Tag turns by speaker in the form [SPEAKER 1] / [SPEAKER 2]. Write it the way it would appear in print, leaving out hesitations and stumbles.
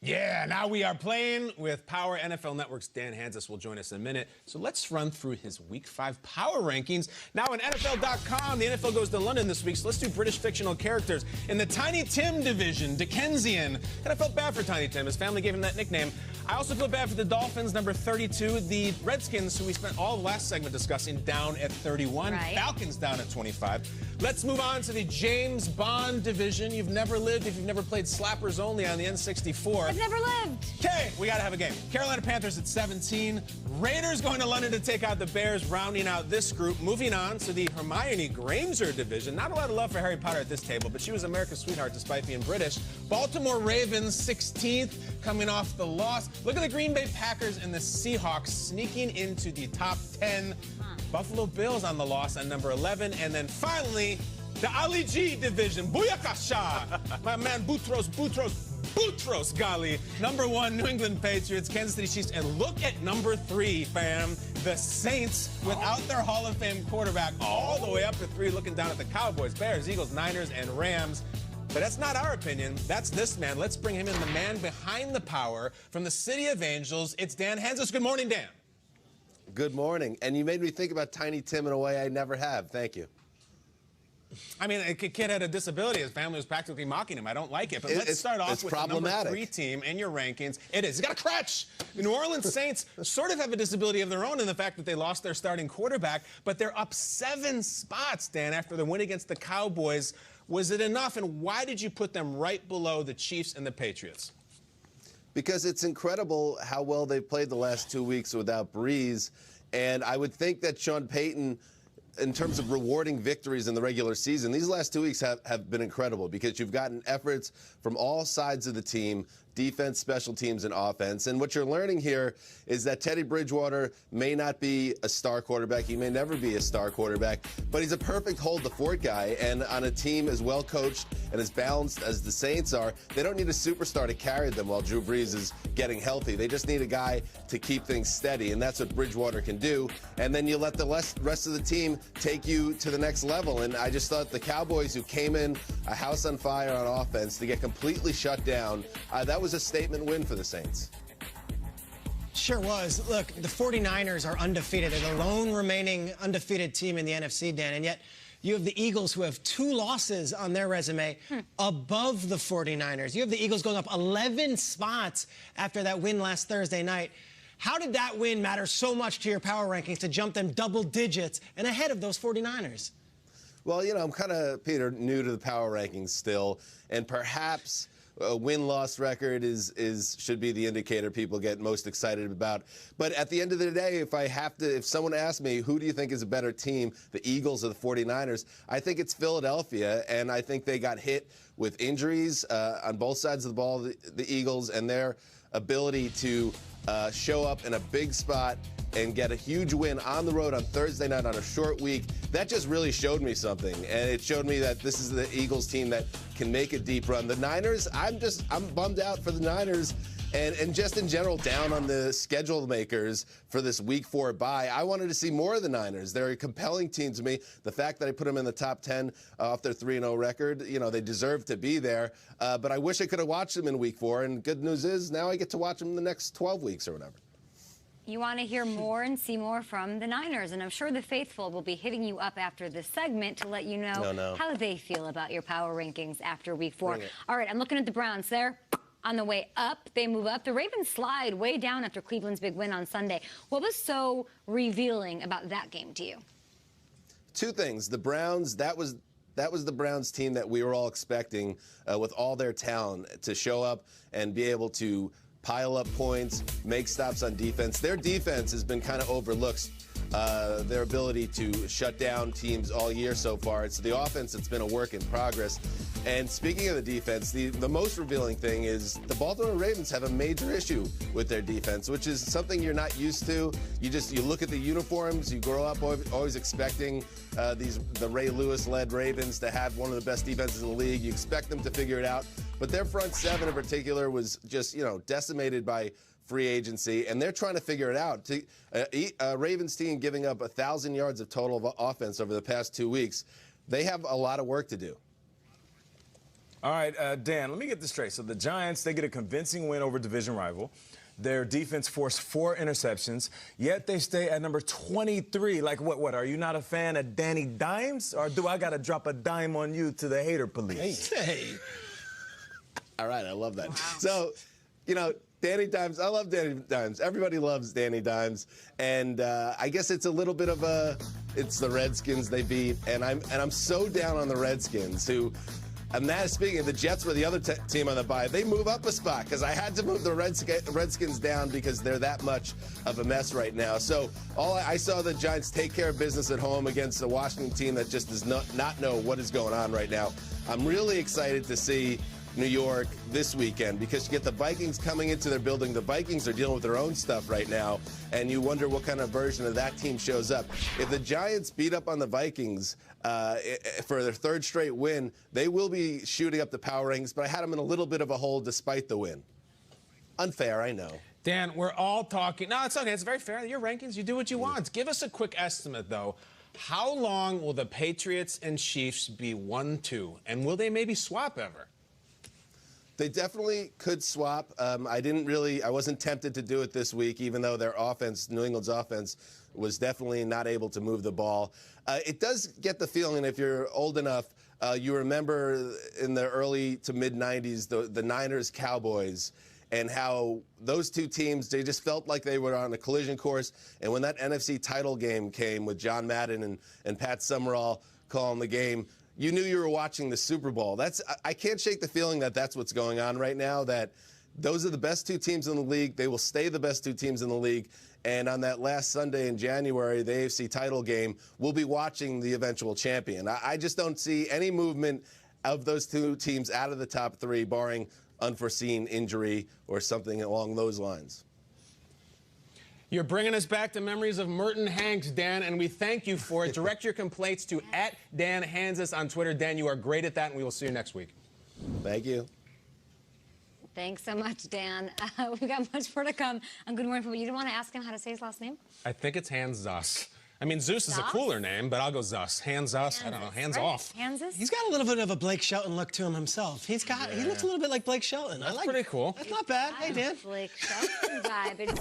[SPEAKER 1] Yeah, now we are playing with Power. NFL Network's Dan Hanzus will join us in a minute. So let's run through his Week 5 Power Rankings. Now on NFL.com, the NFL goes to London this week, so let's do British fictional characters. In the Tiny Tim division, Dickensian. And I felt bad for Tiny Tim. His family gave him that nickname. I also feel bad for the Dolphins, number 32. The Redskins, who we spent all of last segment discussing, down at 31.
[SPEAKER 2] Right.
[SPEAKER 1] Falcons down at 25. Let's move on to the James Bond division. You've never lived if you've never played Slappers Only on the N64.
[SPEAKER 2] I've never lived.
[SPEAKER 1] Okay, we got to have a game. Carolina Panthers at 17. Raiders going to London to take out the Bears, rounding out this group. Moving on to the Hermione Granger division. Not a lot of love for Harry Potter at this table, but she was America's sweetheart despite being British. Baltimore Ravens 16th, coming off the loss. Look at the Green Bay Packers and the Seahawks sneaking into the top 10. Buffalo Bills on the loss on number 11. And then finally, the Ali G division. Booyakasha! My man Boutros Ghali. Number 1, New England Patriots, Kansas City Chiefs. And look at number 3, fam. The Saints without their Hall of Fame quarterback all the way up to 3, looking down at the Cowboys, Bears, Eagles, Niners, and Rams. But that's not our opinion. That's this man. Let's bring him in, the man behind the power from the City of Angels. It's Dan Hanzus. Good morning, Dan.
[SPEAKER 3] Good morning. And you made me think about Tiny Tim in a way I never have. Thank you.
[SPEAKER 1] I mean, a kid had a disability. His family was practically mocking him. I don't like it. But let's start off with the number 3 team in your rankings. It is. He's got a crutch. The New Orleans Saints sort of have a disability of their own in the fact that they lost their starting quarterback, but they're up 7 spots, Dan, after the win against the Cowboys. Was it enough, and why did you put them right below the Chiefs and the Patriots?
[SPEAKER 3] Because it's incredible how well they've played the last 2 weeks without Breeze, and I would think that Sean Payton, in terms of rewarding victories in the regular season, these last 2 weeks have been incredible because you've gotten efforts from all sides of the team, defense, special teams, and offense. And what you're learning here is that Teddy Bridgewater may not be a star quarterback. He may never be a star quarterback, but he's a perfect hold-the-fort guy. And on a team as well-coached and as balanced as the Saints are, they don't need a superstar to carry them while Drew Brees is getting healthy. They just need a guy to keep things steady, and that's what Bridgewater can do. And then you let the rest of the team take you to the next level. And I just thought the Cowboys, who came in a house on fire on offense to get completely shut down, that was a statement win for the Saints.
[SPEAKER 4] Sure was. Look, the 49ers are undefeated. They're the lone remaining undefeated team in the NFC, Dan, and yet you have the Eagles, who have 2 losses on their resume above the 49ers. You have the Eagles going up 11 spots after that win last Thursday night. How did that win matter so much to your power rankings to jump them double digits and ahead of those 49ers?
[SPEAKER 3] Well, you know, I'm kind of, Peter, new to the power rankings still, and perhaps a win-loss record should be the indicator people get most excited about. But at the end of the day, if someone asks me, who do you think is a better team, the Eagles or the 49ers, I think it's Philadelphia, and I think they got hit with injuries on both sides of the ball, the Eagles, and their ability to show up in a big spot and get a huge win on the road on Thursday night on a short week. That just really showed me something, and it showed me that this is the Eagles team that can make a deep run. The Niners, I'm bummed out for the Niners, and just in general down on the schedule makers for this Week 4 bye. I wanted to see more of the Niners. They're a compelling team to me. The fact that I put them in the top 10 off their 3-0 record, you know, they deserve to be there. But I wish I could have watched them in Week 4, and good news is now I get to watch them in the next 12 weeks or whatever.
[SPEAKER 2] You want to hear more and see more from the Niners, and I'm sure the faithful will be hitting you up after this segment to let you know how they feel about your power rankings after Week 4. All right, I'm looking at the Browns there. On the way up, they move up. The Ravens slide way down after Cleveland's big win on Sunday. What was so revealing about that game to you?
[SPEAKER 3] 2 things. The Browns, that was the Browns team that we were all expecting with all their talent to show up and be able to pile up points, make stops on defense. Their defense has been kind of overlooked, their ability to shut down teams all year so far. It's the offense that's been a work in progress. And speaking of the defense, the most revealing thing is the Baltimore Ravens have a major issue with their defense, which is something you're not used to. You look at the uniforms, you grow up always expecting the Ray Lewis-led Ravens to have one of the best defenses in the league. You expect them to figure it out. But their front 7 in particular was just, decimated by free agency, and they're trying to figure it out. Ravens team giving up 1,000 yards of total offense over the past 2 weeks. They have a lot of work to do.
[SPEAKER 5] All right, Dan, let me get this straight. So the Giants, they get a convincing win over division rival. Their defense forced 4 interceptions, yet they stay at number 23. Like, what? Are you not a fan of Danny Dimes? Or do I got to drop a dime on you to the hater police?
[SPEAKER 4] Hey.
[SPEAKER 3] All right, I love that.
[SPEAKER 2] Wow.
[SPEAKER 3] So, you know, Danny Dimes, I love Danny Dimes. Everybody loves Danny Dimes. And I guess it's a little bit of it's the Redskins they beat. And I'm so down on the Redskins who... And that, speaking of the Jets, were the other team on the bye. They move up a spot because I had to move the Redskins down because they're that much of a mess right now. So I saw the Giants take care of business at home against a Washington team that just does not know what is going on right now. I'm really excited to see New York this weekend because you get the Vikings coming into their building. The Vikings are dealing with their own stuff right now, and you wonder what kind of version of that team shows up. If the Giants beat up on the Vikings for their 3rd straight win, they will be shooting up the power rankings, but I had them in a little bit of a hole despite the win. Unfair, I know.
[SPEAKER 1] Dan, we're all talking. No, it's okay. It's very fair. Your rankings, you do what you want. Give us a quick estimate, though. How long will the Patriots and Chiefs be 1-2, and will they maybe swap ever?
[SPEAKER 3] They definitely could swap. I wasn't tempted to do it this week, even though their offense, New England's offense, was definitely not able to move the ball. It does get the feeling, if you're old enough, you remember in the early to mid-'90s, the Niners-Cowboys, and how those two teams, they just felt like they were on a collision course. And when that NFC title game came with John Madden and Pat Summerall calling the game, you knew you were watching the Super Bowl. I can't shake the feeling that that's what's going on right now, that those are the best 2 teams in the league. They will stay the best 2 teams in the league. And on that last Sunday in January, the AFC title game, we'll be watching the eventual champion. I just don't see any movement of those 2 teams out of the top 3, barring unforeseen injury or something along those lines.
[SPEAKER 1] You're bringing us back to memories of Merton Hanks, Dan, and we thank you for it. Direct your complaints to @DanHanzus on Twitter. Dan, you are great at that, and we will see you next week.
[SPEAKER 3] Thank you.
[SPEAKER 2] Thanks so much, Dan. We got much more to come on Good Morning Football. You didn't want to ask him how to say his last name?
[SPEAKER 1] I think it's Hanzus. I mean, Zeus is a cooler name, but I'll go Zus. Hanzus. I don't know. Hands off.
[SPEAKER 2] Hanzus?
[SPEAKER 4] He's got a little bit of a Blake Shelton look to him himself. He looks a little bit like Blake Shelton.
[SPEAKER 1] That's pretty cool.
[SPEAKER 4] That's not bad. Hey, Dan.
[SPEAKER 2] Blake Shelton vibe.